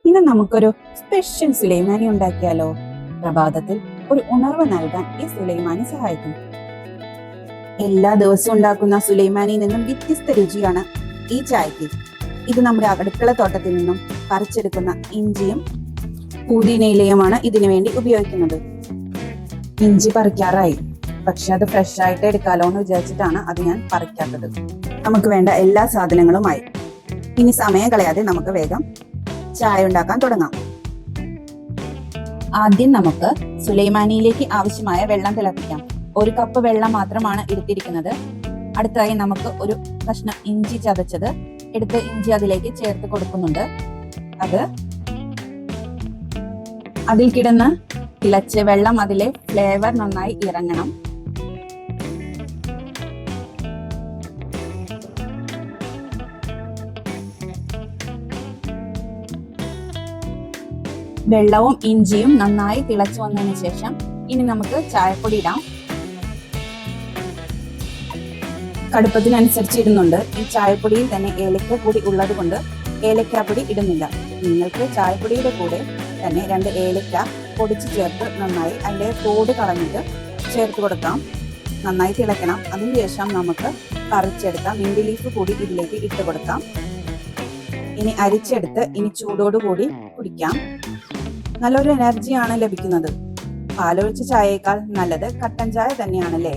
ഇന്ന് നമുക്കൊരു സ്പെഷ്യൽ സുലൈമാനി ഉണ്ടാക്കിയാലോ? പ്രഭാതത്തിൽ ഒരു ഉണർവ് നൽകാൻ ഈ സുലൈമാനി സഹായിക്കും. എല്ലാ ദിവസവും ഉണ്ടാക്കുന്ന സുലൈമാനിയിൽ നിന്നും വ്യത്യസ്ത രുചിയാണ് ഈ ചായക്ക്. ഇത് നമ്മുടെ അടുക്കള തോട്ടത്തിൽ നിന്നും പറിച്ചെടുക്കുന്ന ഇഞ്ചിയും പുതിനയിലയുമാണ് ഇതിനു വേണ്ടി ഉപയോഗിക്കുന്നത്. ഇഞ്ചി പറിക്കാറായി, പക്ഷെ അത് ഫ്രഷ് ആയിട്ട് എടുക്കാലോ എന്ന് വിചാരിച്ചിട്ടാണ് അത് ഞാൻ പറിക്കാത്തത്. നമുക്ക് വേണ്ട എല്ലാ സാധനങ്ങളുമായി. ഇനി സമയം കളയാതെ നമുക്ക് വേഗം ചായ ഉണ്ടാക്കാൻ തുടങ്ങാം. ആദ്യം നമുക്ക് സുലൈമാനിയിലേക്ക് ആവശ്യമായ വെള്ളം തിളപ്പിക്കാം. 1 കപ്പ് വെള്ളം മാത്രമാണ് എടുത്തിരിക്കുന്നത്. അടുത്തായി നമുക്ക് ഒരു കഷ്ണം ഇഞ്ചി ചതച്ചത് എടുത്ത് ഇഞ്ചി അതിലേക്ക് ചേർത്ത് കൊടുക്കുന്നുണ്ട്. അതിൽ കിടന്ന് തിളച്ച് വെള്ളം അതിലെ ഫ്ലേവർ നന്നായി ഇറങ്ങണം. വെള്ളവും ഇഞ്ചിയും നന്നായി തിളച്ചു വന്നതിന് ശേഷം ഇനി നമുക്ക് ചായപ്പൊടി ഇടാം. കടുപ്പത്തിനനുസരിച്ച് ഇടുന്നുണ്ട്. ഈ ചായപ്പൊടിയിൽ തന്നെ ഏലക്ക കൂടി ഉള്ളത് കൊണ്ട് ഏലക്കാപ്പൊടി ഇടുന്നില്ല. നിങ്ങൾക്ക് ചായപ്പൊടിയുടെ കൂടെ തന്നെ 2 ഏലക്ക പൊടിച്ച് ചേർത്ത് നന്നായി അതിൻ്റെ തോട് കളഞ്ഞിട്ട് ചേർത്ത് കൊടുക്കാം. നന്നായി തിളയ്ക്കണം. അതിനുശേഷം നമുക്ക് പറിച്ചെടുത്ത മിന്റ് ലീഫ് കൂടി ഇതിലേക്ക് ഇട്ട് കൊടുക്കാം. ഇനി അരിച്ചെടുത്ത് ഇനി ചൂടോടുകൂടി കുടിക്കാം. നല്ലൊരു എനർജിയാണ് ലഭിക്കുന്നത്. പാലൊഴിച്ച ചായയേക്കാൾ നല്ലത് കട്ടൻ ചായ തന്നെയാണല്ലേ.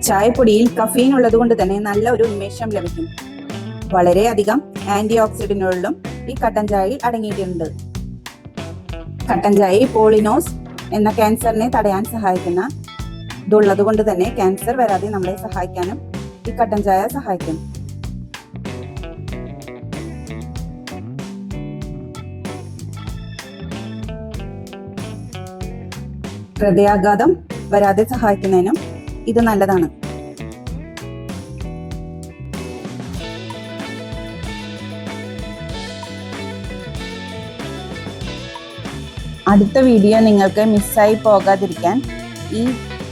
ചായപ്പൊടിയിൽ കഫീൻ ഉള്ളത് കൊണ്ട് തന്നെ നല്ല ഒരു ഉന്മേഷം ലഭിക്കും. വളരെയധികം ആന്റി ഓക്സിഡന്റുകളിലും ഈ കട്ടൻ ചായയിൽ അടങ്ങിയിട്ടുണ്ട്. കട്ടൻ ചായയിൽ പോളിനോസ് എന്ന ക്യാൻസറിനെ തടയാൻ സഹായിക്കുന്ന ഇതുള്ളത് കൊണ്ട് തന്നെ ക്യാൻസർ വരാതെ നമ്മളെ സഹായിക്കാനും ഈ കട്ടൻ ചായ സഹായിക്കും. ഹൃദയാഘാതം വരാതെ സഹായിക്കുന്നതിനും ഇത് നല്ലതാണ്. അടുത്ത വീഡിയോ നിങ്ങൾക്ക് മിസ്സായി പോകാതിരിക്കാൻ ഈ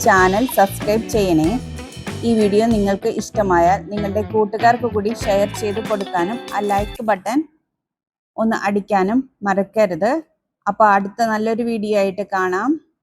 ചാനൽ സബ്സ്ക്രൈബ് ചെയ്യണേ. ഈ വീഡിയോ നിങ്ങൾക്ക് ഇഷ്ടമായാൽ നിങ്ങളുടെ കൂട്ടുകാർക്ക് കൂടി ഷെയർ ചെയ്ത് കൊടുക്കാനും ആ ലൈക്ക് ബട്ടൺ ഒന്ന് അടിക്കാനും മറക്കരുത്. അപ്പോൾ അടുത്ത നല്ലൊരു വീഡിയോ ആയിട്ട് കാണാം.